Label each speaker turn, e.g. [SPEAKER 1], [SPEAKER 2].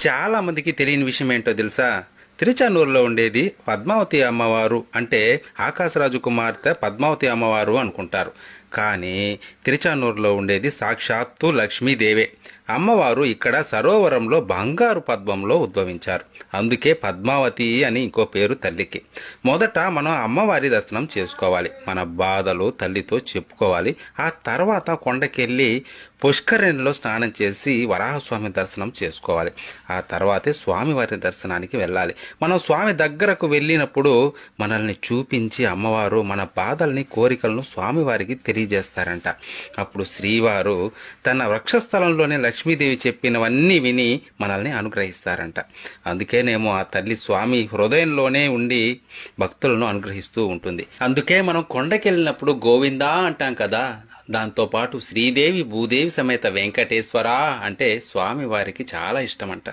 [SPEAKER 1] చాలా మందికి తెలియని విషయం ఏంటో తెలుసా? తిరుచానూరులో ఉండేది పద్మావతి అమ్మవారు అంటే ఆకాశరాజు కుమార్తె పద్మావతి అమ్మవారు అనుకుంటారు. కానీ తిరుచానూరులో ఉండేది సాక్షాత్తు లక్ష్మీదేవే. అమ్మవారు ఇక్కడ సరోవరంలో బంగారు పద్మంలో ఉద్భవించారు. అందుకే పద్మావతి అని ఇంకో పేరు తల్లికి. మొదట మనం అమ్మవారి దర్శనం చేసుకోవాలి. మన బాధలు తల్లితో చెప్పుకోవాలి. ఆ తర్వాత కొండకెళ్ళి పుష్కరిణిలో స్నానం చేసి వరాహస్వామి దర్శనం చేసుకోవాలి. ఆ తర్వాతే స్వామివారి దర్శనానికి వెళ్ళాలి. మనం స్వామి దగ్గరకు వెళ్ళినప్పుడు మనల్ని చూపించి అమ్మవారు మన బాధల్ని కోరికలను స్వామివారికి తెలియజేస్తారంట. అప్పుడు శ్రీవారు తన వక్షస్థలంలోనే లక్ష్మీదేవి చెప్పినవన్నీ విని మనల్ని అనుగ్రహిస్తారంట. అందుకేనేమో ఆ తల్లి స్వామి హృదయంలోనే ఉండి భక్తులను అనుగ్రహిస్తూ ఉంటుంది. అందుకే మనం కొండకెళ్ళినప్పుడు గోవిందా అంటాం కదా. దాంతోపాటు శ్రీదేవి భూదేవి సమేత వెంకటేశ్వర అంటే స్వామి వారికి చాలా ఇష్టమంట.